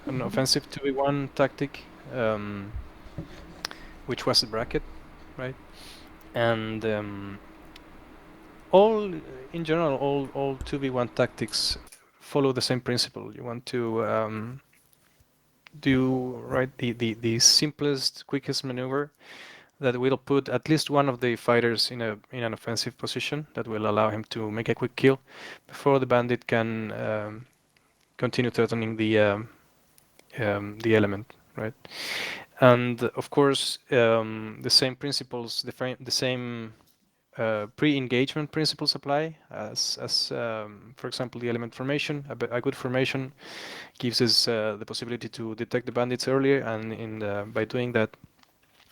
an offensive 2v1 tactic, which was the bracket, right? And all in general, all 2v1 tactics follow the same principle. You want to do right the simplest, quickest maneuver that will put at least one of the fighters in an offensive position that will allow him to make a quick kill before the bandit can continue threatening the element, right? And of course, the same principles, the same pre-engagement principles apply as for example, the element formation. A good formation gives us the possibility to detect the bandits earlier, and by doing that,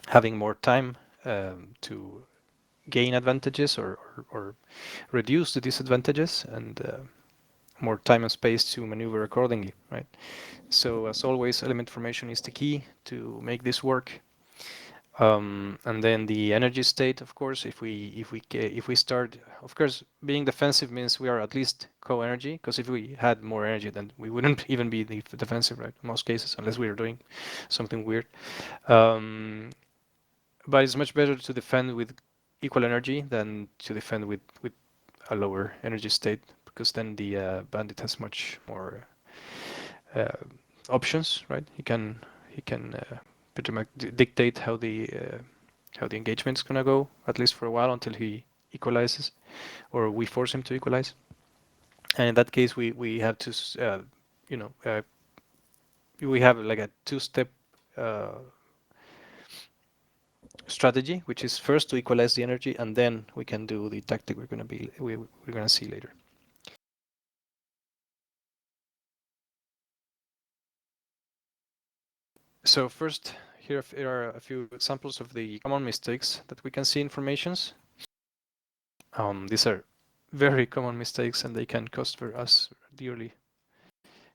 having more time to gain advantages or reduce the disadvantages, and more time and space to maneuver accordingly, right? So as always, element formation is the key to make this work. And then the energy state, of course, if we start, of course, being defensive means we are at least co-energy, because if we had more energy, then we wouldn't even be defensive, right? In most cases, unless we are doing something weird. Um, but it's much better to defend with equal energy than to defend with a lower energy state, because then the bandit has much more uh, options, right? He can pretty much dictate how the engagement's gonna go, at least for a while, until he equalizes, or we force him to equalize. And in that case, we have to, you know, we have like a two-step uh, strategy, which is first to equalize the energy, and then we can do the tactic we're gonna see later. So first, here are a few examples of the common mistakes that we can see in formations. These are very common mistakes, and they can cost for us dearly.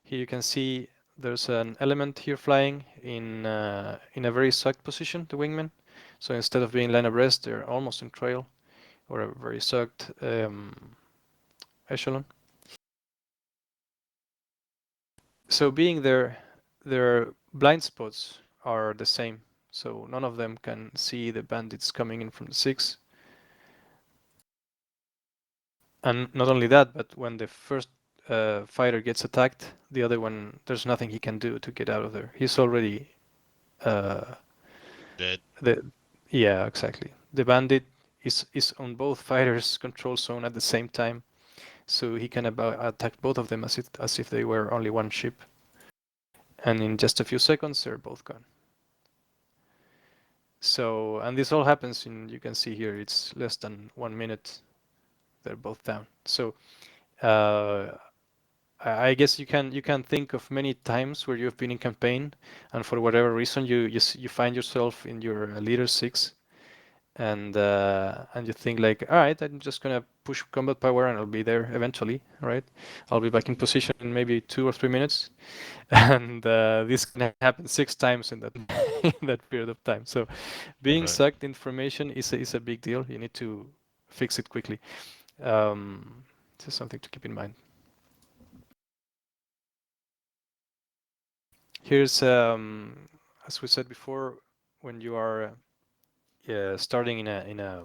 Here you can see there's an element here flying in a very sucked position, the wingman. So instead of being line abreast, they're almost in trail, or a very sucked echelon. So being there, their blind spots are the same. So none of them can see the bandits coming in from the 6. And not only that, but when the first fighter gets attacked, the other one, there's nothing he can do to get out of there. He's already uh, Dead. the yeah, exactly. The bandit is on both fighters' control zone at the same time, so he can attack both of them as if they were only one ship. And in just a few seconds, they're both gone. So, and this all happens in, you can see here, it's less than 1 minute. They're both down. So, uh, I guess you can think of many times where you've been in campaign, and for whatever reason you find yourself in your leader 6, and you think like, all right, I'm just gonna push combat power and I'll be there eventually, right? I'll be back in position in maybe 2 or 3 minutes, and this can happen 6 times in that in that period of time. So being Right. sucked information is a big deal. You need to fix it quickly. This is something to keep in mind. Here's, as we said before, when you are starting in a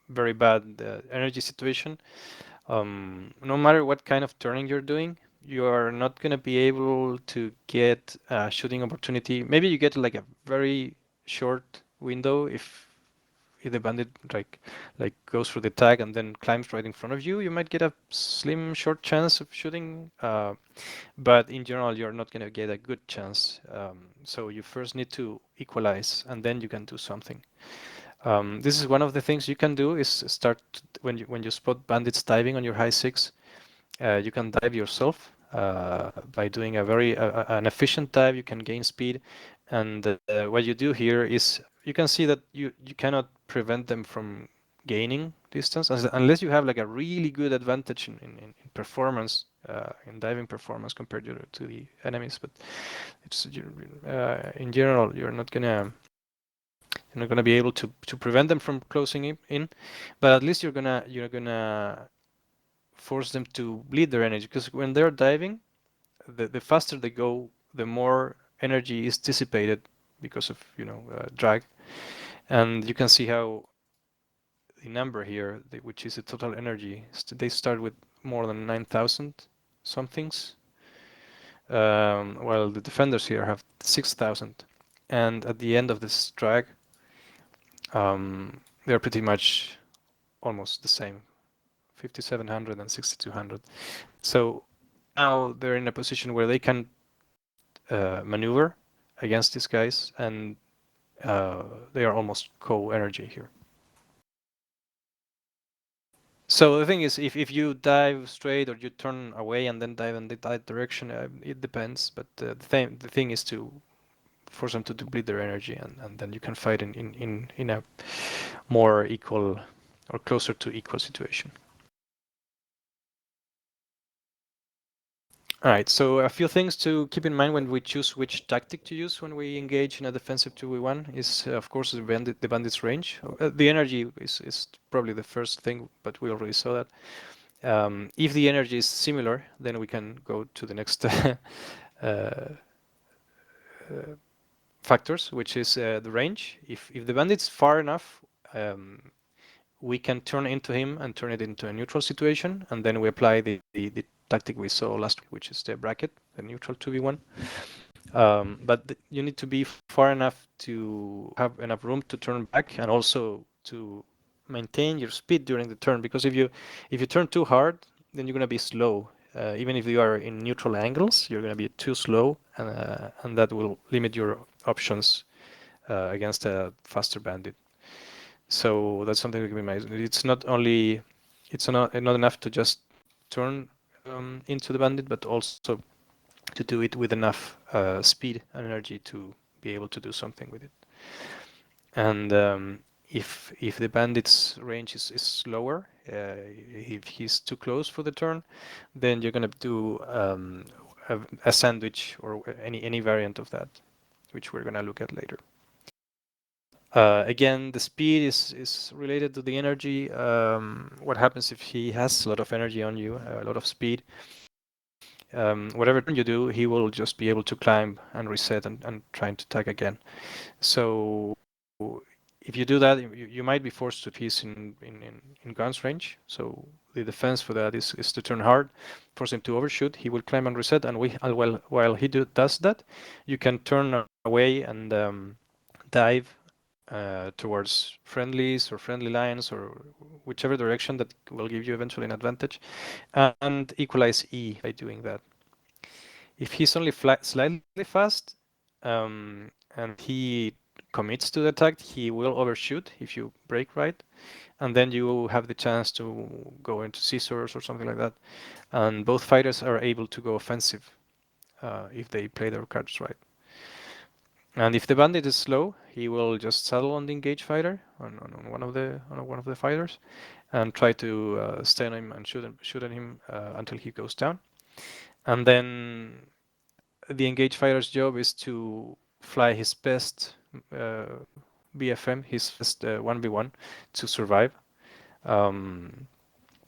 very bad energy situation, no matter what kind of turning you're doing, you are not going to be able to get a shooting opportunity. Maybe you get like a very short window if the bandit like goes through the tag and then climbs right in front of you. You might get a slim short chance of shooting, but in general, you're not going to get a good chance. So you first need to equalize, and then you can do something. This is one of the things you can do is start when you spot bandits diving on your high 6. You can dive yourself by doing an efficient dive. You can gain speed, and what you do here is you can see that you cannot prevent them from gaining distance unless you have like a really good advantage in performance, in diving performance compared to the enemies. But it's in general you're not gonna be able to prevent them from closing in, but at least you're gonna force them to bleed their energy, because when they're diving, the faster they go, the more energy is dissipated because of drag. And you can see how the number here, which is the total energy, they start with more than 9,000 somethings, while the defenders here have 6,000. And at the end of this drag, they're pretty much almost the same, 5,700 and 6,200. So now they're in a position where they can maneuver against these guys, and they are almost co-energy here. So the thing is, if you dive straight or you turn away and then dive in that direction, it depends. But the thing is to force them to deplete their energy, and then you can fight in a more equal or closer to equal situation. All right, so a few things to keep in mind when we choose which tactic to use when we engage in a defensive 2v1 is, of course, the bandit's range. The energy is probably the first thing, but we already saw that. If the energy is similar, then we can go to the next factors, which is the range. If the bandit's far enough, we can turn into him and turn it into a neutral situation, and then we apply the tactic we saw last week, which is the bracket, the neutral 2v1. But you need to be far enough to have enough room to turn back and also to maintain your speed during the turn, because if you turn too hard, then you're going to be slow. Even if you are in neutral angles, you're going to be too slow, and that will limit your options against a faster bandit. So that's something to keep in mind. It's not enough to just turn into the bandit, but also to do it with enough speed and energy to be able to do something with it. And if the bandit's range is lower, if he's too close for the turn, then you're gonna do a sandwich or any variant of that, which we're gonna look at later. Again, the speed is related to the energy. What happens if he has a lot of energy on you, a lot of speed? Whatever turn you do, he will just be able to climb and reset and trying to tag again. So if you do that, you might be forced to piece in guns range. So the defense for that is to turn hard, force him to overshoot. He will climb and reset, and while he does that, you can turn away and dive towards friendlies or friendly lines or whichever direction that will give you eventually an advantage, and equalize E by doing that. If he's only slightly fast and he commits to the attack, he will overshoot if you break right, and then you have the chance to go into scissors or something like that. And both fighters are able to go offensive if they play their cards right. And if the bandit is slow, he will just saddle on the engaged fighter on one of the fighters, and try to stay on him and shoot at him until he goes down. And then the engaged fighter's job is to fly his best BFM, his best 1v1 to survive.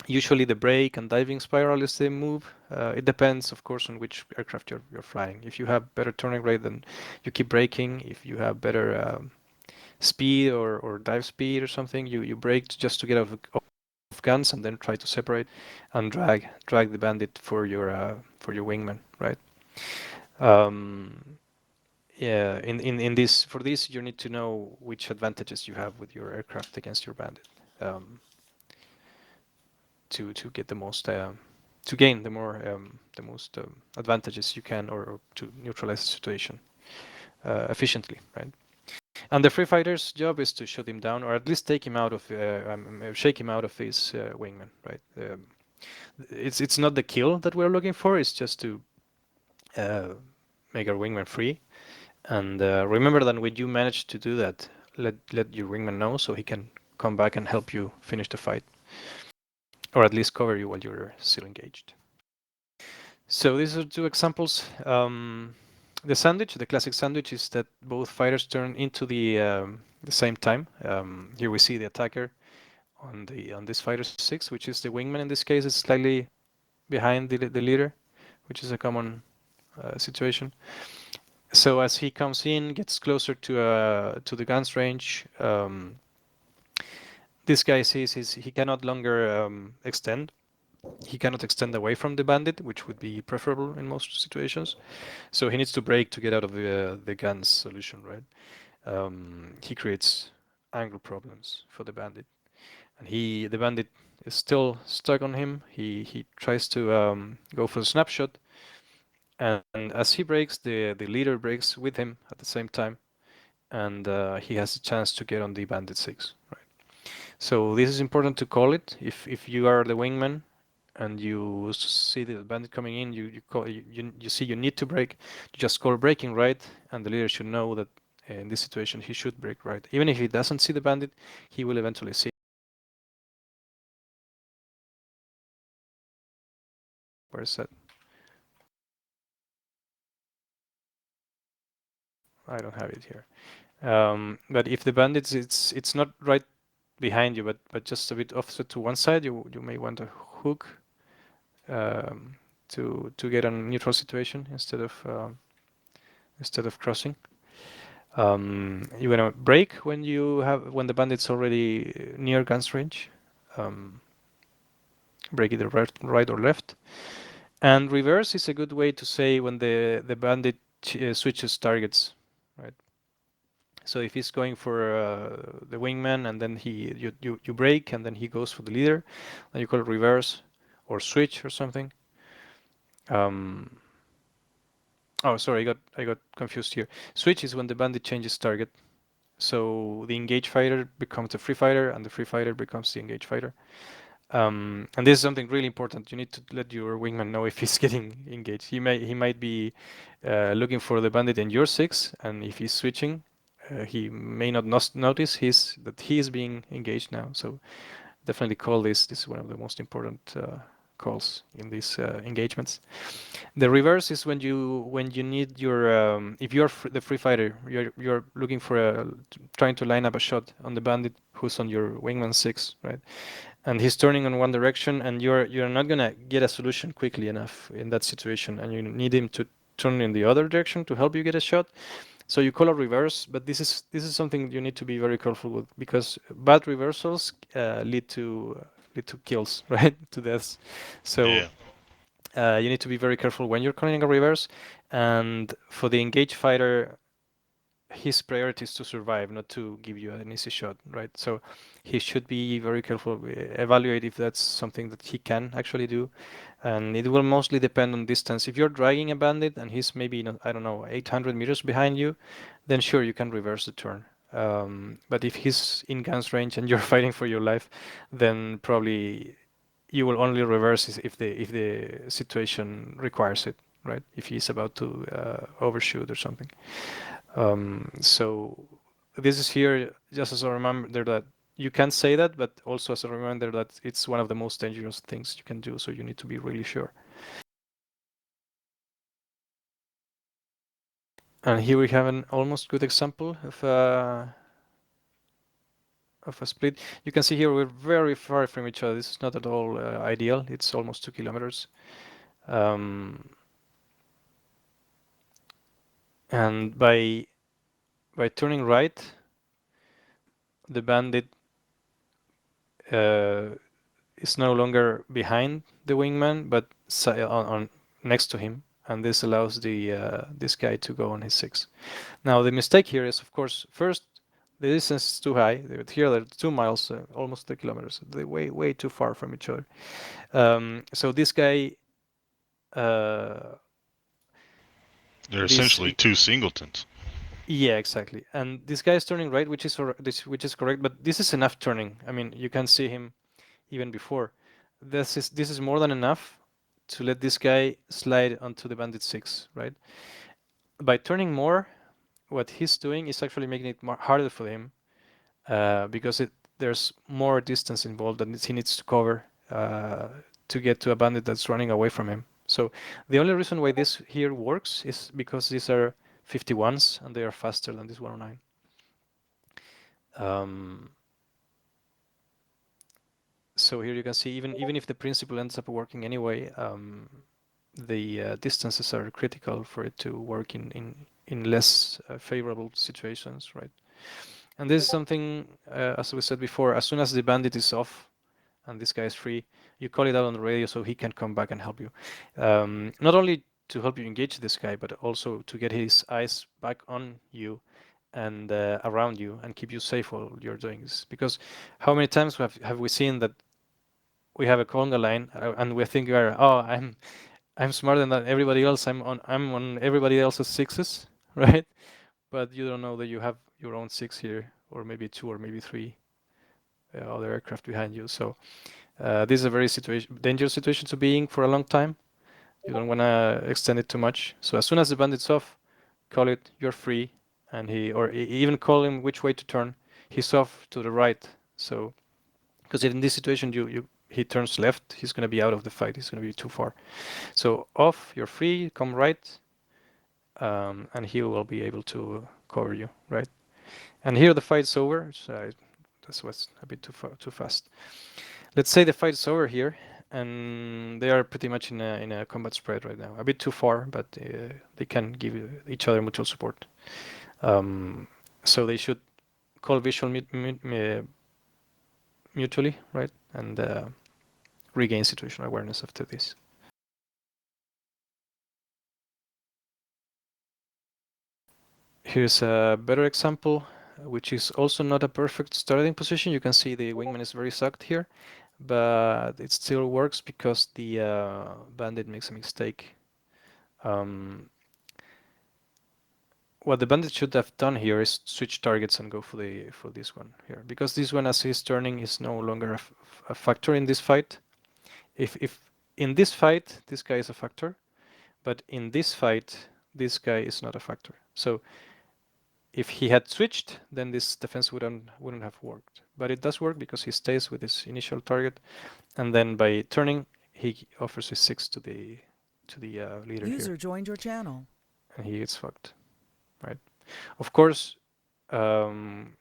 Usually the break and diving spiral is the move. It depends, of course, on which aircraft you're flying. If you have better turning rate, then you keep braking. If you have better speed or dive speed or something, you brake just to get off guns and then try to separate and drag the bandit for your wingman, right? Yeah, in this for this you need to know which advantages you have with your aircraft against your bandit, to get the most to gain the most advantages you can, or to neutralize the situation efficiently, right? And the free fighter's job is to shoot him down, or at least take him out of shake him out of his wingman, right? It's not the kill that we're looking for. It's just to make our wingman free. And remember that when you manage to do that, let your wingman know so he can come back and help you finish the fight, or at least cover you while you're still engaged. So these are two examples. The sandwich, the classic sandwich, is that both fighters turn into the same time. Here we see the attacker on this fighter 6, which is the wingman in this case, is slightly behind the leader, which is a common situation. So as he comes in, gets closer to the guns range, this guy sees he cannot longer extend. He cannot extend away from the bandit, which would be preferable in most situations. So he needs to break to get out of the guns solution, right? He creates angle problems for the bandit, and the bandit is still stuck on him. He tries to go for a snapshot, and as he breaks, the leader breaks with him at the same time, and he has a chance to get on the bandit six, right? So this is important to call it. If you are the wingman and you see the bandit coming in, you see you need to break, you just call breaking right, and the leader should know that in this situation he should break right. Even if he doesn't see the bandit, he will eventually see. Where's that? I don't have it here. But if the bandits, it's not right behind you, but just a bit offset to one side, you may want to hook um, to get a neutral situation instead of crossing. You're gonna brake when the bandit's already near guns range. Um, Brake either right or left. And reverse is a good way to say when the bandit switches targets, right? So if he's going for the wingman and then you brake and then he goes for the leader, then you call it reverse or switch or something. Um, oh, sorry, I got confused here. Switch is when the bandit changes target. So the engaged fighter becomes a free fighter, and the free fighter becomes the engaged fighter. And this is something really important. You need to let your wingman know if he's getting engaged. He might be looking for the bandit in your six, and if he's switching, he may not notice that he is being engaged now. So definitely call this. This is one of the most important calls in these engagements. The reverse is when you need your if you're the free fighter, you're looking for trying to line up a shot on the bandit who's on your wingman six, right? And he's turning in one direction, and you're not gonna get a solution quickly enough in that situation, and you need him to turn in the other direction to help you get a shot. So you call a reverse, but this is something you need to be very careful with because bad reversals lead to kills, right? To deaths. So Yeah. you need to be very careful when you're calling a reverse. And for the engaged fighter, his priority is to survive, not to give you an easy shot, right? So he should be very careful, evaluate if that's something that he can actually do. And it will mostly depend on distance. If you're dragging a bandit and he's maybe, I don't know, 800 meters behind you, then sure, you can reverse the turn. But if he's in guns range and you're fighting for your life, then probably you will only reverse if the situation requires it, right? If he's about to overshoot or something. So this is here just as a reminder that you can say that, but also as a reminder that it's one of the most dangerous things you can do. So you need to be really sure. And here we have an almost good example of a split. You can see here we're very far from each other. This is not at all ideal. It's almost 2 kilometers. Um, and by turning right, the bandit uh, is no longer behind the wingman, but on next to him, and this allows this guy to go on his six. Now the mistake here is, of course, first the distance is too high. Here they're 2 miles, almost 3 kilometers. They're way too far from each other. So this guy, uh, They're this essentially two singletons. yeah, exactly. And this guy is turning right, which is correct, but this is enough turning. I mean, you can see him even before. This is more than enough to let this guy slide onto the bandit six, right? By turning more, what he's doing is actually making it more harder for him because there's more distance involved that he needs to cover to get to a bandit that's running away from him. So the only reason why this here works is because these are 51s and they are faster than this 109. Um, so here you can see even if the principle ends up working anyway, the distances are critical for it to work in less favorable situations, right? And this is something, as we said before, as soon as the bandit is off and this guy is free, you call it out on the radio so he can come back and help you. Not only to help you engage this guy, but also to get his eyes back on you and around you and keep you safe while you're doing this. Because how many times have we seen that we have a conga line and we think we are, oh, I'm smarter than everybody else. I'm on everybody else's sixes, right? But you don't know that you have your own six here, or maybe two, or maybe three other aircraft behind you. So this is a very dangerous situation to be in for a long time. You don't want to extend it too much. So as soon as the bandit's off, call it, you're free, and or even call him which way to turn. He's off to the right. So because in this situation, he turns left, he's going to be out of the fight. He's going to be too far. So off, you're free, come right, and he will be able to cover you, right? And here the fight's over. So this was a bit too fast. Let's say the fight's over here, and they are pretty much in a combat spread right now. A bit too far, but they can give each other mutual support. Um, so they should call visual mutually, right? And regain situational awareness after this. Here's a better example, which is also not a perfect starting position. You can see the wingman is very sucked here, but it still works because the bandit makes a mistake. Um, what the bandit should have done here is switch targets and go for this one here, because this one, as he's turning, is no longer a factor in this fight. If in this fight this guy is a factor, but in this fight this guy is not a factor. So if he had switched, then this defense wouldn't have worked. But it does work because he stays with his initial target, and then by turning, he offers his six to the leader here, User joined your channel. and he gets fucked, right? Of course, um,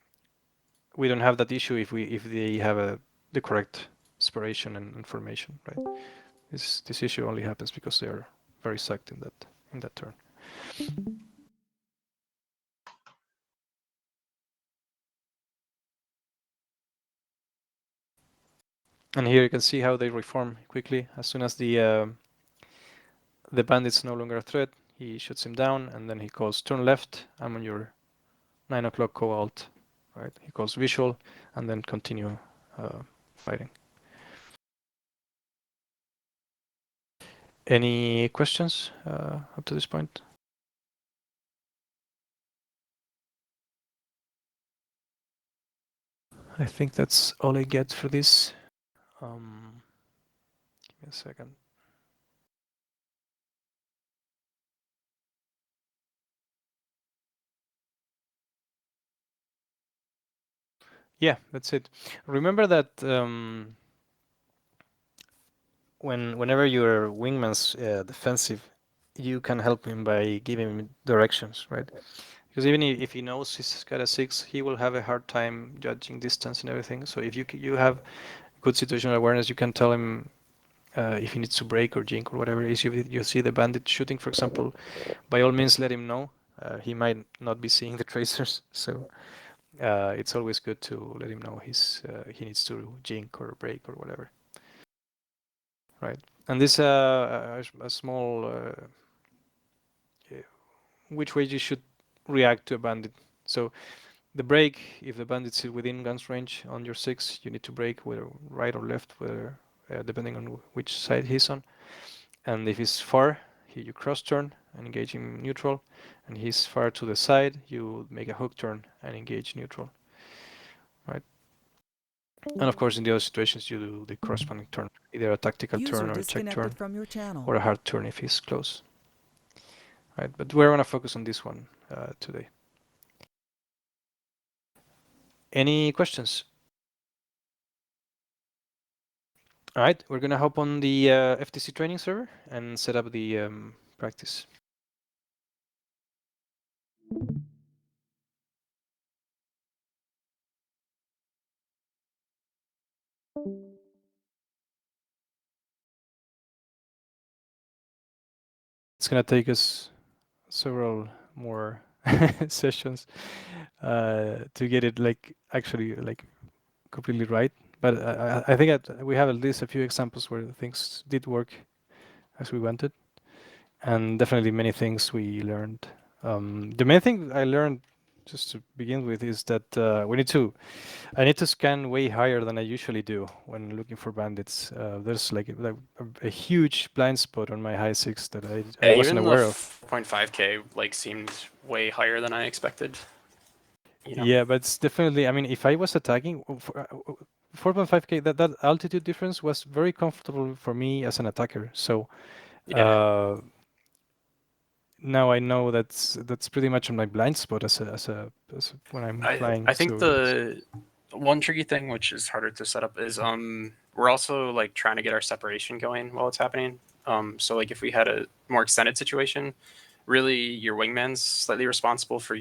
we don't have that issue if they have the correct inspiration and information, right? This issue only happens because they're very sucked in that turn. And here you can see how they reform quickly. As soon as the bandit's no longer a threat, he shoots him down, and then he calls turn left. I'm on your 9 o'clock co-alt, right? He calls visual, and then continue fighting. Any questions up to this point? I think that's all I get for this. Give me a second. Yeah, that's it. Remember that whenever your wingman's defensive, you can help him by giving him directions, right? Because even if he knows he's got a six, he will have a hard time judging distance and everything. So if you have good situational awareness, you can tell him if he needs to break or jink or whatever it is. You see the bandit shooting, for example, by all means let him know. He might not be seeing the tracers, so it's always good to let him know he needs to jink or break or whatever. Right. And this a small which way you should react to a bandit. So the break, if the bandit's within guns range on your six, you need to break whether right or left, whether depending on which side he's on. And if he's far, you cross turn and engage him neutral. And he's far to the side, you make a hook turn and engage neutral. Right. And of course, in the other situations, you do the corresponding turn, either a tactical User turn or a check disconnected turn, from your channel. or a hard turn if he's close. Right. But we're gonna focus on this one today. Any questions? All right, we're gonna hop on the FTC training server and set up the practice. it's gonna take us several more sessions to get it like actually like completely right. But I think we have at least a few examples where things did work as we wanted, and definitely many things we learned. The main thing I learned, just to begin with, is that I need to scan way higher than I usually do when looking for bandits. There's like a huge blind spot on my high six that I Yeah, wasn't even the aware of. 4.5K like seemed way higher than I expected. You know. Yeah, but it's definitely. I mean, if I was attacking 4.5K, that altitude difference was very comfortable for me as an attacker. So Yeah. uh, now I know that's pretty much on my blind spot when I'm flying. I think So that's the one tricky thing which is harder to set up is we're also like trying to get our separation going while it's happening. So like if we had a more extended situation, really your wingman's slightly responsible for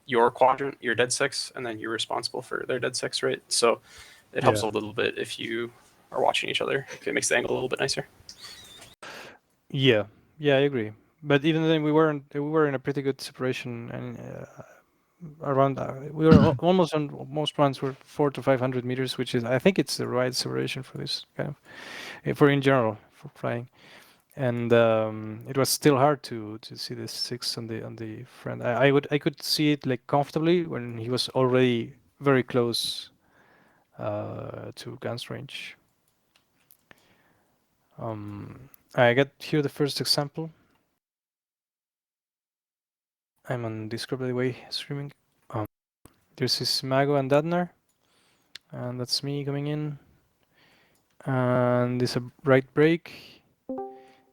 your quadrant, your dead six, and then you're responsible for their dead six, right? So it helps yeah. a little bit if you are watching each other. It makes the angle a little bit nicer. Yeah, yeah, I agree. But even then, we were in a pretty good separation, and around we were almost on most runs were 400 to 500 meters, which is I think it's the right separation for this kind of for in general for flying. And it was still hard to see the six on the front. I could see it like comfortably when he was already very close to guns range. I got here the first example. I'm on Discord by the way, streaming. Um, there's this Mago and Dadnar, and that's me coming in. And there's a right brake.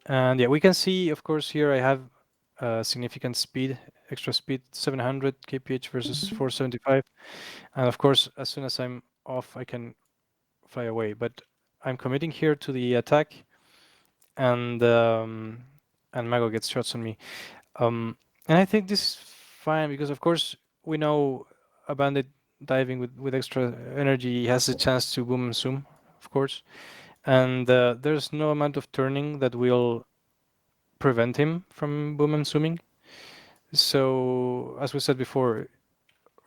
And yeah, we can see, of course, here I have significant speed, extra speed, 700 kph versus 475. And of course, as soon as I'm off, I can fly away. But I'm committing here to the attack, and Mago gets shots on me. And I think this is fine because, of course, we know a bandit diving with extra energy has a chance to boom and zoom, of course. And there's no amount of turning that will prevent him from boom and zooming. So, as we said before,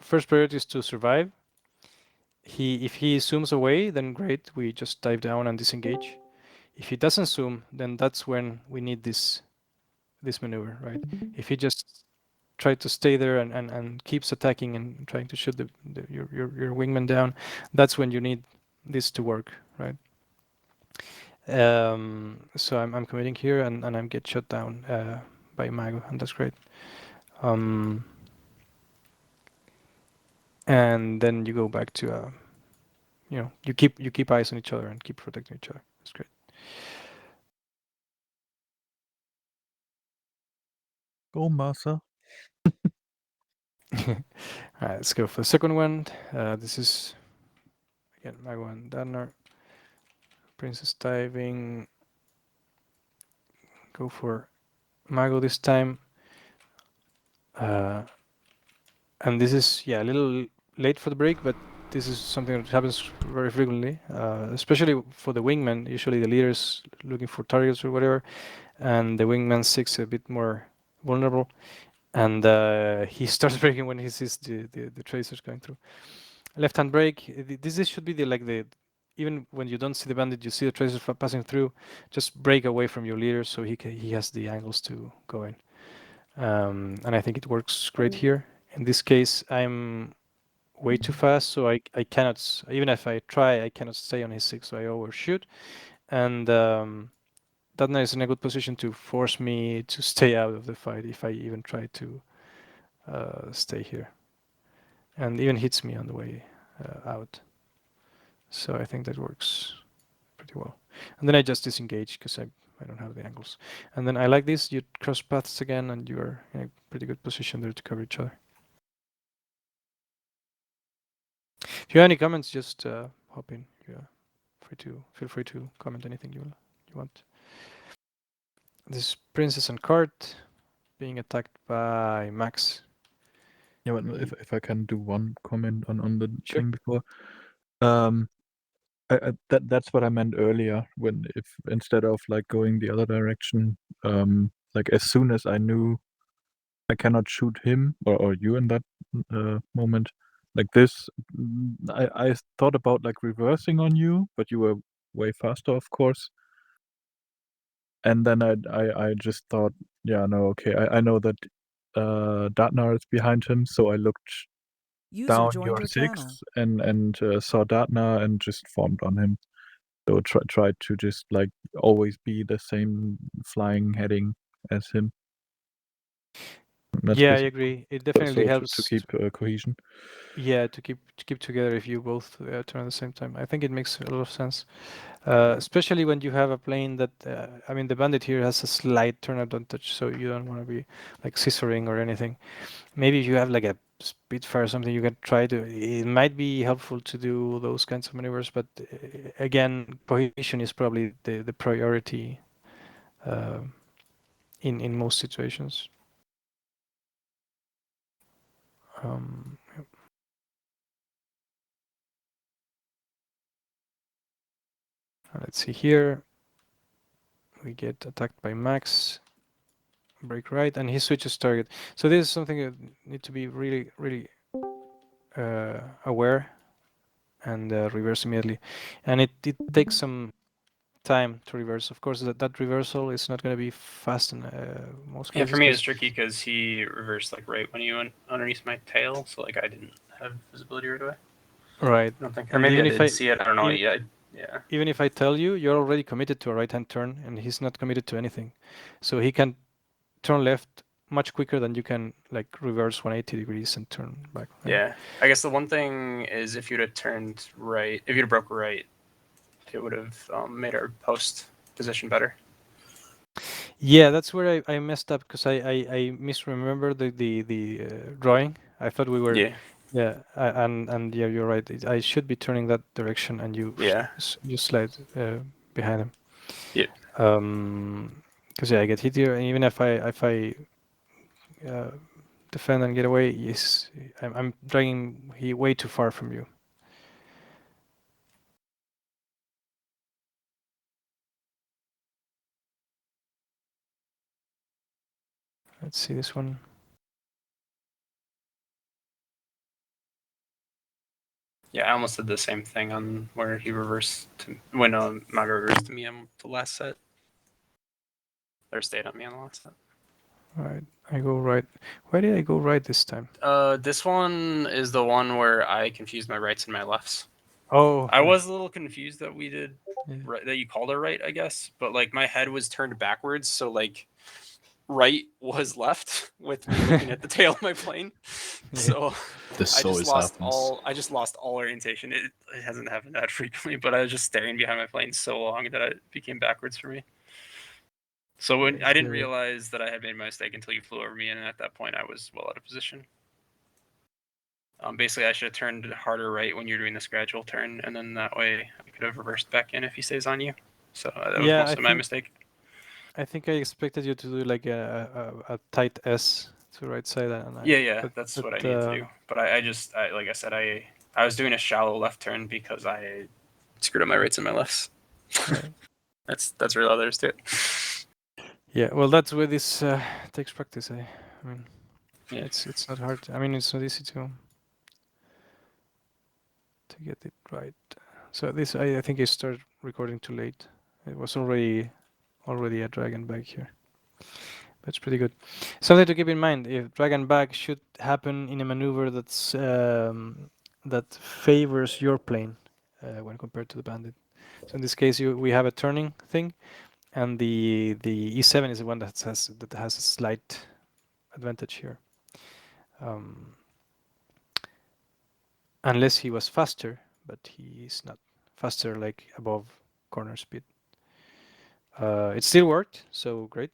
first priority is to survive. If he zooms away, then great, we just dive down and disengage. If he doesn't zoom, then that's when we need this maneuver, right? If he just tries to stay there and keeps attacking and trying to shoot your wingman down, that's when you need this to work, right? So I'm committing here and I'm get shot down by Mago, and that's great. Um, and then you go back to you keep eyes on each other and keep protecting each other. That's great. Go, Masa. All right, let's go for the second one. This is again Mago and Danner. Princess diving. Go for Mago this time. Uh, and this is yeah a little late for the break, but this is something that happens very frequently, especially for the wingman. Usually the leader is looking for targets or whatever, and the wingman six a bit more vulnerable, and he starts breaking when he sees the tracers going through. Left hand brake. This should be the like the even when you don't see the bandit, you see the tracers passing through. Just break away from your leader so he has the angles to go in. And I think it works great here. In this case, I'm way too fast, so I cannot even if I try, I cannot stay on his six, so I overshoot. And that knight is in a good position to force me to stay out of the fight if I even try to stay here, and even hits me on the way out. So I think that works pretty well. And then I just disengage because I don't have the angles. And then I like this. You cross paths again, and you are in a pretty good position there to cover each other. If you have any comments, just hop in. Yeah, feel free to comment anything you want. This princess and cart being attacked by Max. Yeah, but if I can do one comment on the Sure. thing before. Um, That's what I meant earlier. When if instead of like going the other direction, like as soon as I knew I cannot shoot him or you in that moment, like this, I thought about like reversing on you, but you were way faster, of course. And then I just thought, yeah, no, okay, I know that Datnar is behind him, so I looked User down joined your your six channel. and saw Datnar and just formed on him. So try to just like always be the same flying heading as him. That's Yeah, I basically agree. It so, definitely to helps. keep cohesion. Yeah, to keep together if you both turn at the same time. I think it makes a lot of sense, especially when you have a plane that I mean, the Bandit here has a slight turn advantage, so you don't want to be like scissoring or anything. Maybe if you have like a Spitfire or something, you can try to. It might be helpful to do those kinds of maneuvers, but again, cohesion is probably the priority uh, in most situations. Yep. Let's see here. We get attacked by Max. Break right, and he switches target. So this is something you need to be really aware and reverse immediately. And it takes some time to reverse. Of course, that reversal is not going to be fast in most Yeah, cases. for me 'Cause- it's tricky because he reversed like right when you went underneath my tail, so like I didn't have visibility right away. right. I don't think, or And maybe I even if did see it. I don't know. even, Yeah, yeah. even if I tell you, you're already committed to a right-hand turn, and he's not committed to anything. So he can turn left much quicker than you can like reverse 180 degrees and turn back. Right? Yeah, I guess the one thing is if you'd have turned right, if you'd have broke right, it would have made our post position better. Yeah, that's where I messed up because I misremembered the drawing. I thought we were Yeah, and yeah, you're right. I should be turning that direction, and yeah, you slide behind him. yeah. Because yeah, I get hit here, and even if I uh, defend and get away, yes, I'm dragging he way too far from you. Let's see this one. Yeah, I almost did the same thing on where he reversed to when Maga reversed to me on the last set, or stayed on me on the last set. All right, I go right. Why did I go right this time? This one is the one where I confused my rights and my lefts. Oh, I was a little confused that we did yeah. right, that you called her right, I guess, but like my head was turned backwards, so like right was left with me looking at the tail of my plane. Yeah. So This I just always lost happens. I just lost all orientation. It hasn't happened that frequently, but I was just staring behind my plane so long that it became backwards for me. So when I didn't Here. realize that I had made my mistake until you flew over me, and at that point I was well out of position. Basically, I should have turned harder right when you're doing this gradual turn, and then that way I could have reversed back in if he stays on you. So that was Yeah, mostly my mistake. I think I expected you to do like a tight S to right side, and Yeah, but that's but what I needed to do. But I just, like I said, I was doing a shallow left turn because I screwed up my rights and my lefts. right. That's really all there is to it. Yeah, well, that's where this takes practice. I mean, Yeah. it's not hard. I mean, it's not easy to get it right. So this I think I started recording too late. It was already a dragon back here. That's pretty good. Something to keep in mind: if dragon back should happen in a maneuver that favors your plane when compared to the bandit. So in this case, we have a turning thing, and the E7 is the one that has a slight advantage here. Unless he was faster, but he is not faster, like above corner speed. It still worked, so great.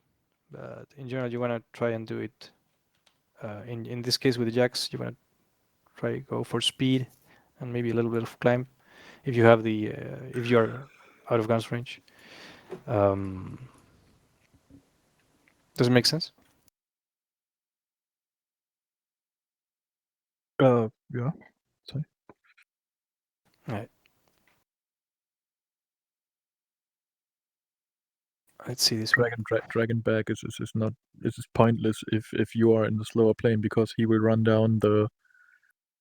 But in general, you want to try and do it. In this case, with the jacks, you want to try go for speed and maybe a little bit of climb if you have the if you're out of guns range. Does it make sense? Yeah. Sorry. Right. Let's see this one. Dragon back is not is pointless if you are in the slower plane, because he will run down the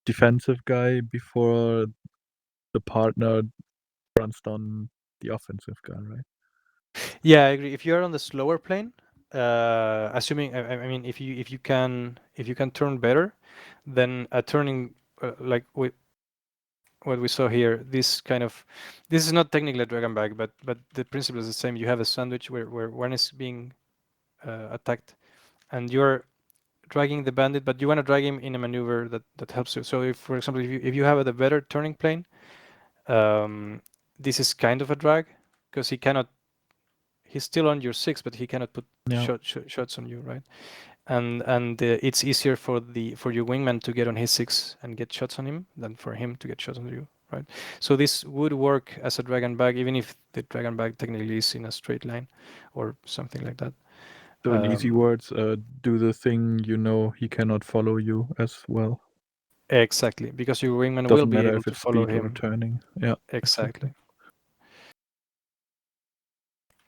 defensive guy before the partner runs down the offensive guy, right? Yeah, I agree. If you're on the slower plane, assuming I mean if you can turn better, then a turning like what we saw here, this is not technically a dragon back, but the principle is the same. You have a sandwich where one is being attacked, and you're dragging the bandit, but you want to drag him in a maneuver that helps you. So if, for example, if you have a better turning plane, this is kind of a drag because he's still on your 6, but he cannot put Yeah. shots on you, right? And it's easier for your wingman to get on his 6 and get shots on him than for him to get shots on you, right? So this would work as a dragon bag, even if the dragon bag technically is in a straight line or something like that. So in easy words, do the thing he cannot follow you as well. Exactly, because your wingman will Doesn't be matter able if to it's follow speed or him. turning. Yeah. Exactly.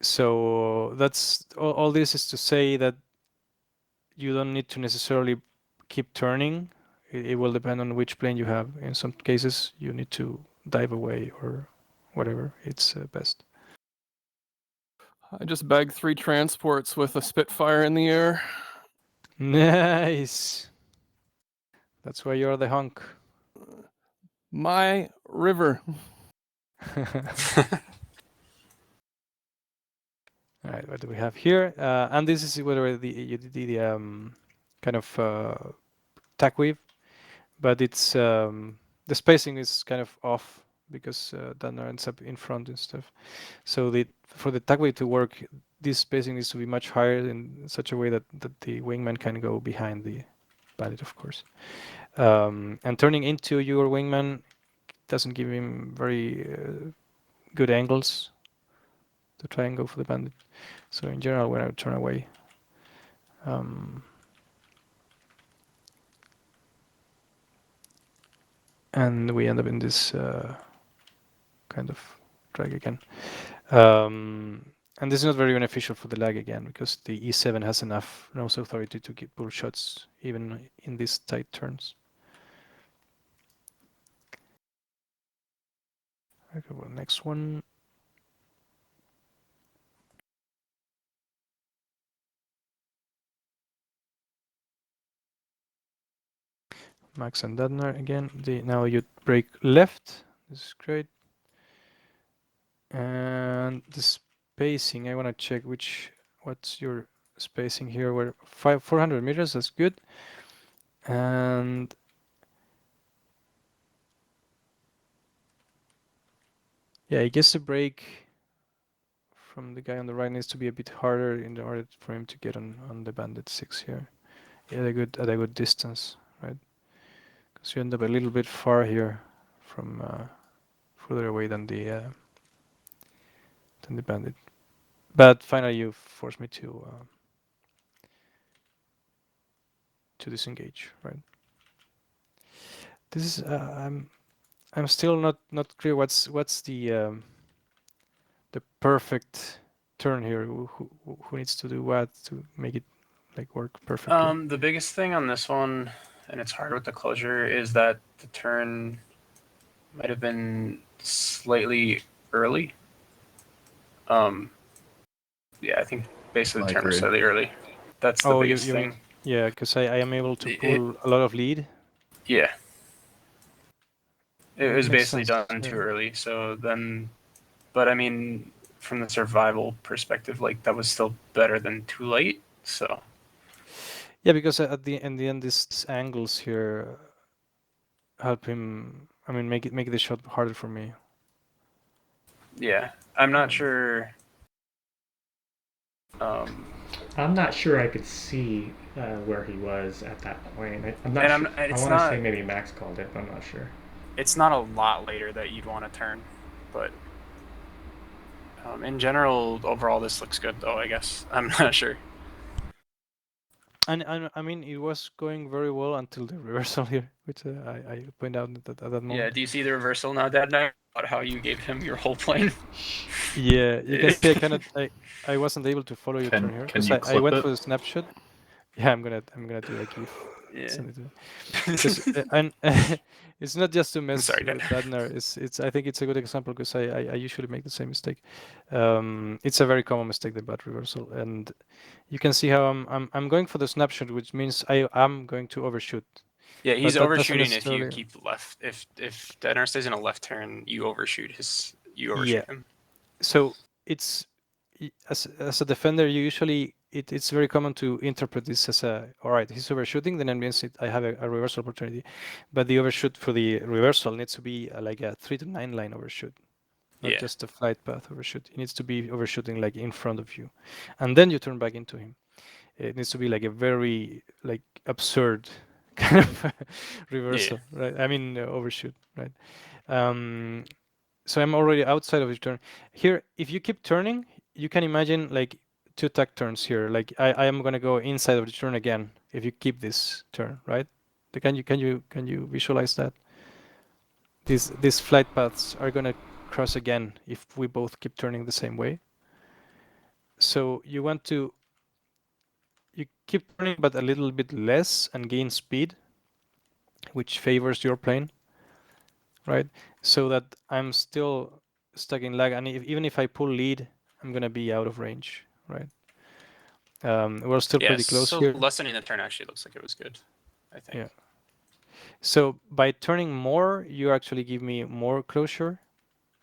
So that's all this is to say that you don't need to necessarily keep turning. It will depend on which plane you have. In some cases, you need to dive away or whatever. It's best. I just bagged 3 transports with a Spitfire in the air. Nice. That's why you're the hunk. My river. All right, what do we have here? And this is whether the kind of tack weave, but it's the spacing is kind of off because Danner ends up in front and stuff. So for the tack weave to work, this spacing needs to be much higher in such a way that the wingman can go behind the bandit, of course. And turning into your wingman doesn't give him very good angles to try and go for the bandit. So in general, when I would turn away, and we end up in this kind of drag again. And this is not very beneficial for the lag again, because the E7 has enough nose authority to pull shots even in these tight turns. Okay, well, next one. Max and Dadner again. Now you break left. This is great. And the spacing, I want to check what's your spacing here. We're 400 meters. That's good. And yeah, I guess the break from the guy on the right needs to be a bit harder in order for him to get on the bandit 6 here. At a good distance, right? Because you end up a little bit far here from further away than the bandit. But finally, you force me to disengage, right? This is I'm still not clear what's the perfect turn here. Who needs to do what to make it like work perfectly? The biggest thing on this one, and it's hard with the closure, is that the turn might have been slightly early. Yeah, I think basically the turn was slightly early. That's the biggest you thing. mean, yeah, because I am able to pull a lot of lead. Yeah. It was Makes basically sense, done too yeah. early. So then, but I mean, from the survival perspective, like that was still better than too late. So Yeah, because at the end, these angles here help him. I mean, make the shot harder for me. yeah, I'm not sure. I'm not sure I could see where he was at that point. I'm not And sure. I want to say maybe Max called it, but I'm not sure. It's not a lot later that you'd want to turn, but in general, overall, this looks good, though, I guess. I'm not sure. And I mean, it was going very well until the reversal here, which I point out at that moment. Yeah, do you see the reversal now, Dad? about how you gave him your whole plane. Yeah, you can see I wasn't able to follow your turn here Can because you I clip went it? for the snapshot. Yeah, I'm gonna do a GIF. Yeah. Send it to me. Because and it's not just to mess sorry, with Dad. Dadner. It's I think it's a good example because I usually make the same mistake. It's a very common mistake, the bad reversal, and you can see how I'm going for the snapshot, which means I am going to overshoot. Yeah, he's But that doesn't overshooting if you necessarily- keep left. If Deadnar stays in a left turn, you overshoot Yeah. him. So it's as a defender, you usually it's very common to interpret this as all right, he's overshooting, then it means I have a reversal opportunity. But the overshoot for the reversal needs to be like a 3 to 9 line overshoot, not Yeah. just a flight path overshoot. It needs to be overshooting like in front of you, and then you turn back into him. It needs to be like a very like absurd kind of reversal, right? I mean overshoot, right? So I'm already outside of his turn. Here, if you keep turning, you can imagine like 2 tack turns here. Like I am gonna go inside of the turn again if you keep this turn, right? Can you visualize that? These flight paths are gonna cross again if we both keep turning the same way. So you keep turning but a little bit less and gain speed, which favors your plane, right? So that I'm still stuck in lag, and even if I pull lead, I'm gonna be out of range, right? We're still pretty close so here. lessening the turn actually looks like it was good, I think. Yeah. So by turning more, you actually give me more closure.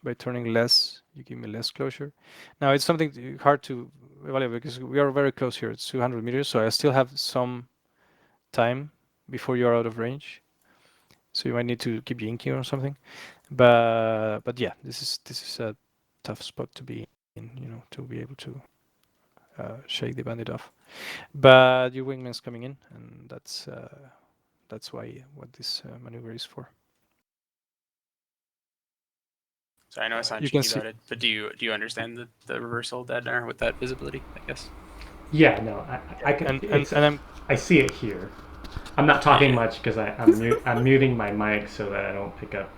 By turning less, you give me less closure. Now it's something hard to evaluate because we are very close here. It's 200 meters, so I still have some time before you're out of range. So you might need to keep yanking or something. But yeah, this is a tough spot to be in, to be able to shake the bandit off. But your wingman's coming in, and that's why what this maneuver is for. So I know it's not You can cheeky see- about it, but do you understand the reversal Deadnar with that visibility? I guess. Yeah, no, I can. I see it here. I'm not talking much because I'm muting my mic so that I don't pick up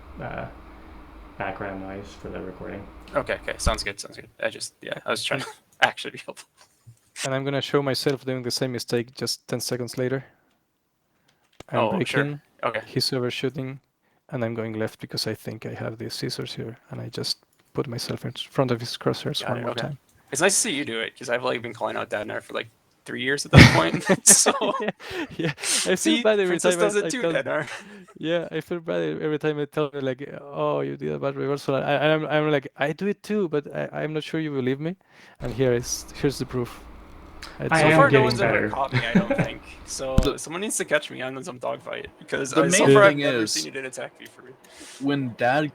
background noise for the recording. Okay, sounds good. I was trying to actually be helpful. And I'm gonna show myself doing the same mistake just 10 seconds later. I'm breaking. Sure. Okay. He's overshooting, and I'm going left because I think I have the scissors here, and I just put myself in front of his crosshairs one more time. It's nice to see you do it because I've been calling out Dadnar for 3 years at that point. So yeah. I feel bad every Princess time does I it too, tell. Dadnar. Yeah, I feel bad every time I tell you like, oh, you did a bad reversal. I'm like, I do it too, but I'm not sure you believe me. And here's the proof. So far, no one's ever caught me. I don't think so. Someone needs to catch me on some dogfight because The so main far I've thing never is- seen it attack me for me. When Dad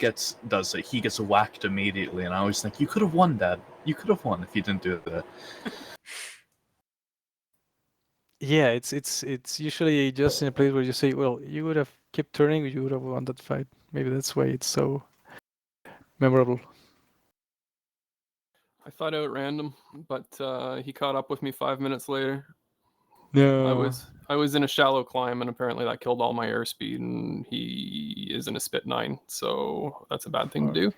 does it, he gets whacked immediately, and I always think, you could have won, Dad. You could have won if you didn't do that. Yeah, it's usually just in a place where you say, well, you would have kept turning, you would have won that fight. Maybe that's why it's so memorable. I thought out random, but he caught up with me 5 minutes later. No. I was in a shallow climb, and apparently that killed all my airspeed, and he is in a spit 9, so that's a bad thing to do.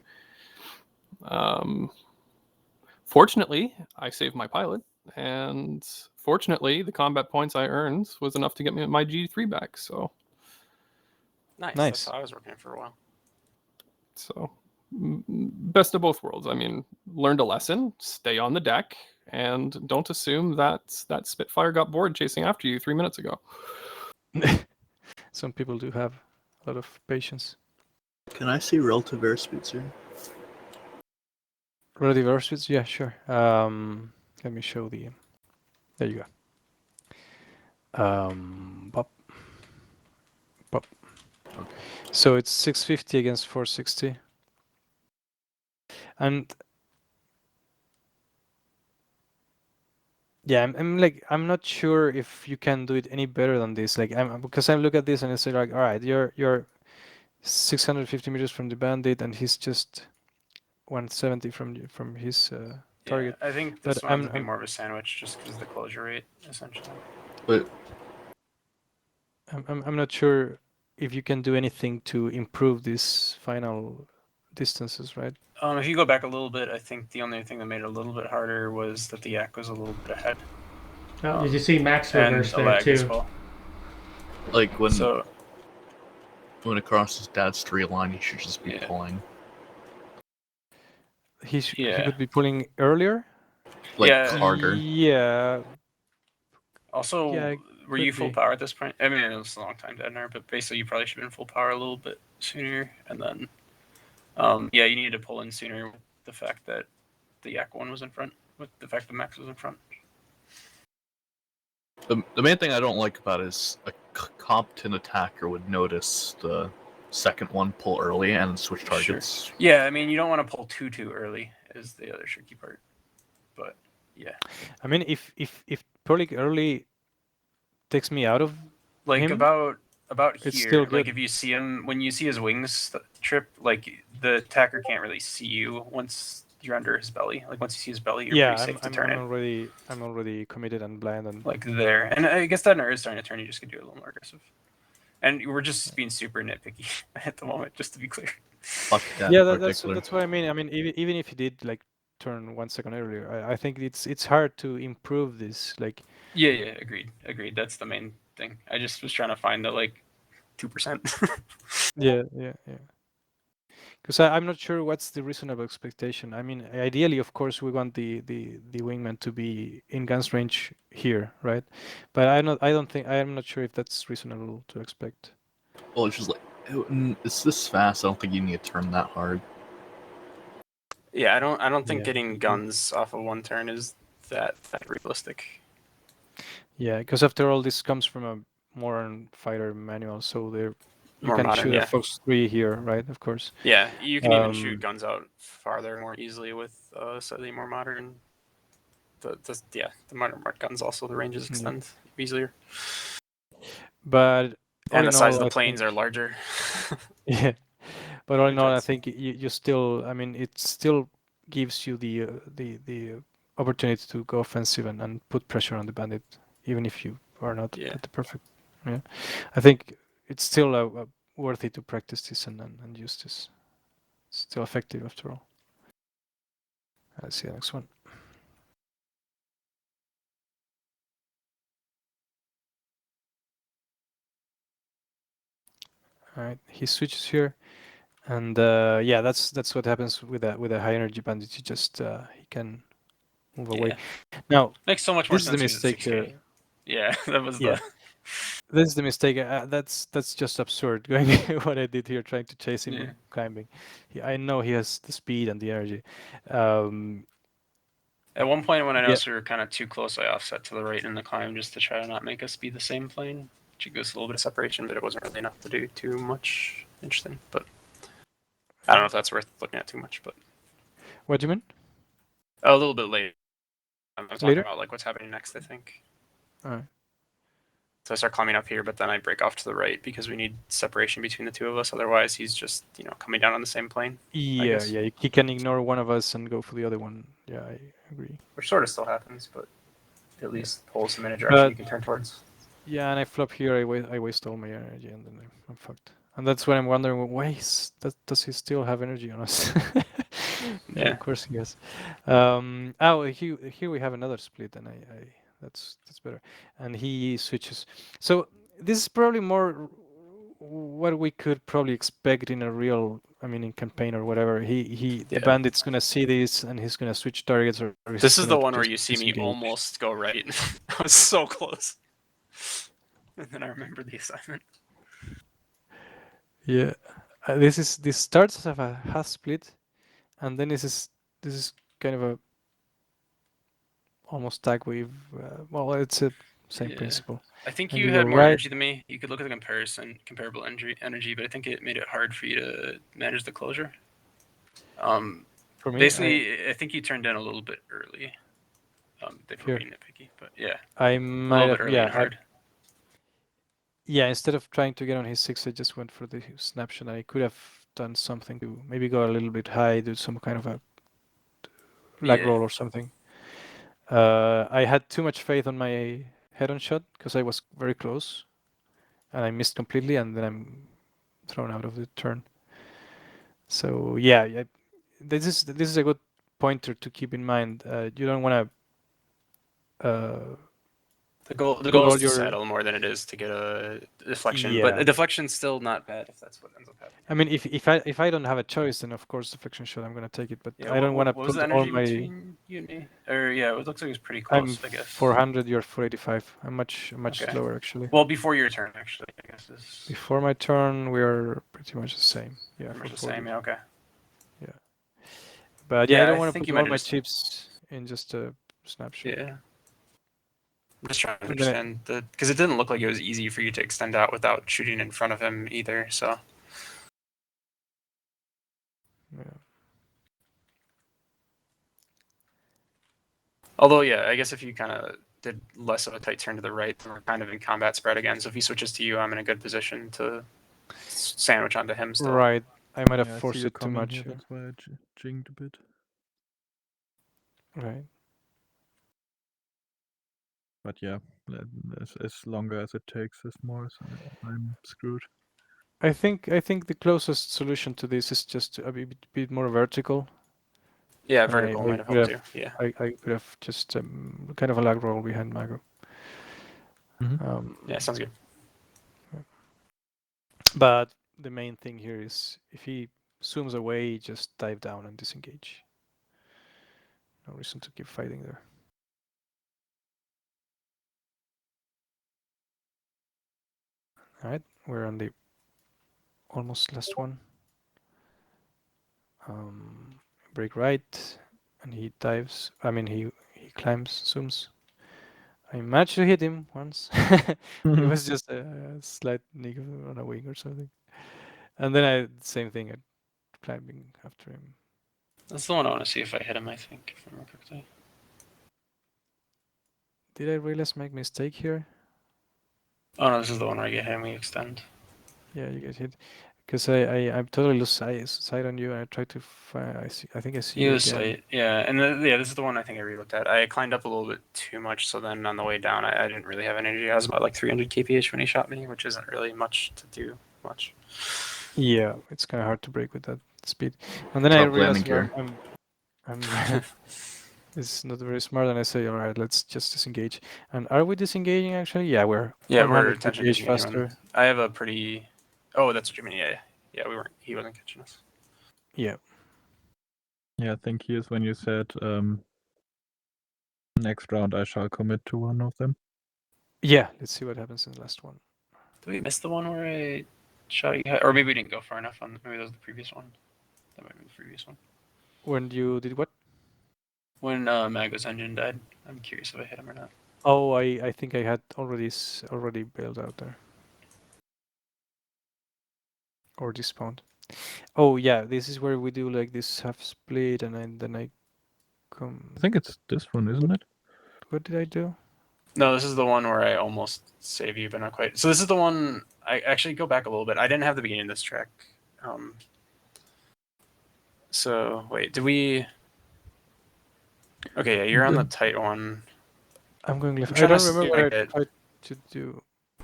Fortunately, I saved my pilot, and fortunately, the combat points I earned was enough to get me my G3 back. So Nice. Nice. That's how I was working for a while. So best of both worlds. I mean, learned a lesson, stay on the deck, and don't assume that Spitfire got bored chasing after you 3 minutes ago. Some people do have a lot of patience. Can I see relative airspeed, sir? Relative airspeeds? Yeah, sure. Let me show the. There you go. Pop. Okay. So it's 650 against 460. And yeah, I'm not sure if you can do it any better than this. Because I look at this and I say like, all right, you're 650 meters from the bandit, and he's just 170 from his target. Yeah, I think But this one ends up being I'm- more of a sandwich just because of the closure rate, essentially. But I'm not sure if you can do anything to improve this final distances, right? If you go back a little bit, I think the only thing that made it a little bit harder was that the yak was a little bit ahead. Oh, did you see Max And reverse the there lag as too? well. Like when So it crosses dad's straight line, he should just be Yeah. pulling. He Yeah. could be pulling earlier. Like Yeah. harder. Yeah. Also, Yeah, were you could full be. power at this point? I mean, it was a long time dead now, but basically you probably should have been full power a little bit sooner. And then, yeah, you needed to pull in sooner with the fact that the yak one was in front, with the fact that Max was in front. The main thing I don't like about it is a competent attacker would notice the second one pull early and switch targets. Sure. Yeah, I mean, you don't want to pull too early is the other tricky part. But yeah. I mean, if pulling early takes me out of Like him, about it's here, still like good. if you see him, when you see his wings trip, like the attacker can't really see you once you're under his belly. Like once you see his belly, you're Yeah, pretty safe to turn it. I'm already committed and blind and Like there. And I guess that is starting to turn, you just could do it a little more aggressive. And we're just being super nitpicky at the moment, just to be clear. Fuck that yeah, in that's particular. what I mean. I mean, even if you did like turn 1 second earlier, I think it's hard to improve this. Like, Yeah, agreed. That's the main thing. I just was trying to find the like 2%. yeah. Because I'm not sure what's the reasonable expectation. I mean, ideally, of course, we want the wingman to be in guns range here, right? But I'm not sure if that's reasonable to expect. Well, it's just like it's this fast. I don't think you need to turn that hard. Yeah, I don't think Yeah. getting guns off of one turn is that realistic. Yeah, because after all, this comes from a modern fighter manual, so you More can modern, shoot yeah. a Fox 3 here, right? Of course. Yeah, you can even shoot Um, guns out farther more easily with slightly more modern. The modern guns also the ranges extend easier, But all and the in size all, of the I planes think, are larger. yeah. But all in all, I Jets. think you still, I mean, it still gives you the opportunity to go offensive and put pressure on the bandit, even if you are not Yeah. at the perfect. Yeah, I think it's still worthy to practice this and use this. It's still effective after all. Let's see the next one. All right, he switches here, and yeah, that's what happens with a high energy bandit. You just he can move away. Now Makes so much more this is the sense. mistake here. Yeah, that was Yeah. the. This is the mistake. That's just absurd. Going what I did here, trying to chase him Yeah. climbing. I know he has the speed and the energy. At one point, when I Yeah. noticed we were kind of too close, I offset to the right in the climb just to try to not make us be the same plane. Which gives us a little bit of separation, but it wasn't really enough to do too much interesting. But I don't know if that's worth looking at too much. But What do you mean? a little bit later. I'm talking Later? about like what's happening next. I think. All right. So I start climbing up here, but then I break off to the right because we need separation between the two of us. Otherwise, he's just coming down on the same plane. Yeah, guess. yeah. He can ignore one of us and go for the other one. Yeah, I agree. Which sort of still happens, but at least pulls some in a direction you can turn towards. Yeah, and I flop here. I waste all my energy, and then I'm fucked. And that's when I'm wondering, does he still have energy on us? Yeah. Of course he has. Here we have another split, and that's better. And he switches. So this is probably more what we could probably expect in a real, I mean, in campaign or whatever. The Yeah. bandit's gonna see this, and he's gonna switch targets. Or he's This is the gonna one where just you see me disengage. almost go right. I was so close. And then I remember the assignment. Yeah, this starts as a half split, and then this is kind of a almost tag wave. Well, it's a same Yeah. principle. I think And you you go had more right. energy than me. You could look at the comparable energy, but I think it made it hard for you to manage the closure. For me, Basically, I think you turned in a little bit early. They were Here. being nitpicky, but yeah, I a might little have, bit early and hard. yeah. Instead of trying to get on his 6, I just went for the snapshot. I could have done something to maybe go a little bit high, do some kind of a lag Yeah. roll or something. I had too much faith on my head-on shot because I was very close, and I missed completely, and then I'm thrown out of the turn. So yeah, this is a good pointer to keep in mind. You don't want to The goal put is all to your settle more than it is to get a deflection, but yeah. a deflection's still not bad if that's what ends up happening. I mean, if I don't have a choice, then of course deflection shot I'm gonna take it. But Yeah, I don't want to what was put the all energy my. between you and me? Or yeah, it looks like it was pretty I'm close, I guess. 400. You're 485. I'm much Okay. slower actually. Well, before your turn, actually, I guess is Before my turn, we are pretty much the same. Yeah, pretty much the 440. same. Yeah, okay. But yeah, I Yeah, don't I want to think put you might all my understand. chips in just a snapshot. Yeah. I'm just trying to And then understand because it didn't look like it was easy for you to extend out without shooting in front of him either. So yeah. although yeah, I guess if you kind of did less of a tight turn to the right, then we're kind of in combat spread again. So if he switches to you, I'm in a good position to sandwich onto him still. Right. I might have Yeah, I see forced you it too coming much. here. That's why I jinged a bit. Right. But yeah, as longer as it takes, as more, so I'm screwed. I think the closest solution to this is just to be a bit more vertical. Yeah, And vertical I might have could helped have too. Yeah. I could have just kind of a lag roll behind Mago. Yeah, sounds good. But the main thing here is if he zooms away, just dive down and disengage. No reason to keep fighting there. All right, we're on the almost last one. Break right, and he dives. I mean, he climbs, zooms. I managed to hit him once, but it was just a slight nick on a wing or something. And then same thing, I climbing after him. That's the one I want to see if I hit him. I think, if I remember correctly. Did I realize make mistake here? Oh no, this is the one where I get hit and we extend. Yeah, you get hit. Because I'm totally lose sight on you. And I try to find. I think I see you Use again. sight, yeah, and yeah, this is the one I think I relooked at. I climbed up a little bit too much, so then on the way down, I didn't really have energy. I was about like 300 kph when he shot me, which isn't really much to do much. Yeah, it's kind of hard to break with that speed. And then Drop I realized landing well, I'm it's not very smart, and I say, all right, let's just disengage. And are we disengaging actually? Yeah, we're Yeah, we're 100 attention kph disengaging. faster. I have a pretty. Oh, that's what you mean. Yeah, yeah. He wasn't catching us. Yeah. Yeah, I think here's when you said next round I shall commit to one of them. Yeah. Let's see what happens in the last one. Did we miss the one where I shot you? Or maybe we didn't go far enough on. Maybe that was the previous one. That might be the previous one. When you did what? When Mago's engine died. I'm curious if I hit him or not. Oh, I think I had already bailed out there. Or despawned. Oh yeah, this is where we do like this half split, and then I come. I think it's this one, isn't it? What did I do? No, this is the one where I almost save you, but not quite. So this is the one. I actually go back a little bit. I didn't have the beginning of this track. So wait, did we? Okay, yeah, you're on the tight one. I'm going left. I'm I trying don't to see remember if I what I get- tried to do.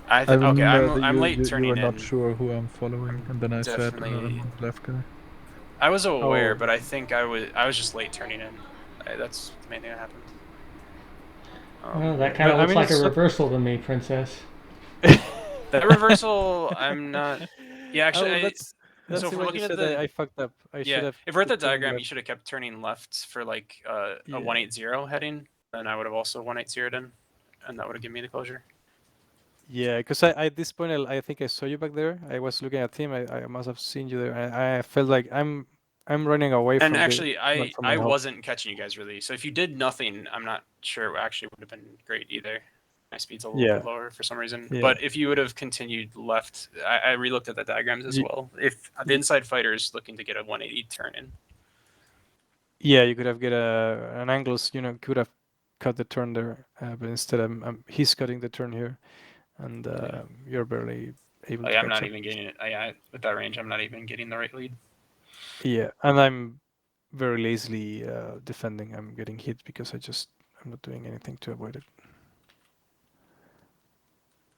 I I think okay. remember that I'm late you turning were not in. sure who I'm following, and then I said Definitely. I'm on the left guy. I was aware, Oh. but I think I was just late turning in. That's the main thing that happened. Oh, that kind of I looks mean, like a it's not- reversal to me, Princess. That reversal, I'm not. Yeah, actually, Oh, that's so if it we're when you looking at said the I fucked up. I should yeah, have. if we're at the kept turning diagram, you left. should have kept turning left for like Yeah. a 180 heading. Then I would have also 180'd in, and that would have given me the closure. Yeah, because I at this point I think I saw you back there. I was looking at him. I must have seen you there. I felt like I'm running away And from actually, from my I help. wasn't catching you guys really. So if you did nothing, I'm not sure it actually would have been great either. My speed's a little Yeah. bit lower for some reason. Yeah. But if you would have continued left, I relooked at the diagrams as Ye- well. If the inside fighter is looking to get a 180 turn in, Yeah, you could have get an angles. Could have cut the turn there, but instead he's cutting the turn here, and Yeah. you're barely able to I'm catch not up. even getting it. With that range, I'm not even getting the right lead. Yeah, and I'm very lazily defending. I'm getting hit because I'm not doing anything to avoid it.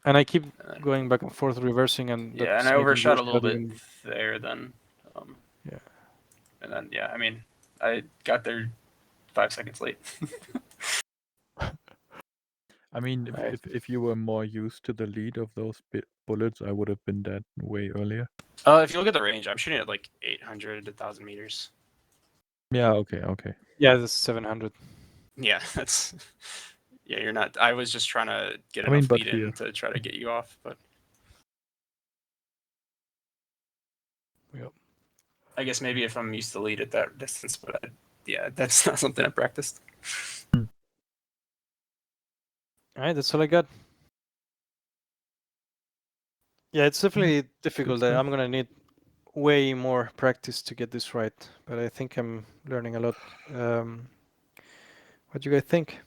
And I keep going back and forth, reversing, and Yeah, and that's I making your overshot a little shot bit even. there then. Yeah. And then yeah, I mean, I got there 5 seconds late. I mean, Right. if you were more used to the lead of those bullets, I would have been dead way earlier. If you look at the range, I'm shooting at like 800 to 1,000 meters. Yeah, okay. Yeah, that's 700. Yeah, that's yeah. You're not. I was just trying to get I mean, enough but lead here. in to try to get you off, but Yep. I guess maybe if I'm used to lead at that distance, but yeah, that's not something I practiced. All right, that's all I got. Yeah, it's definitely difficult. stuff. I'm gonna need way more practice to get this right, but I think I'm learning a lot. What do you guys think?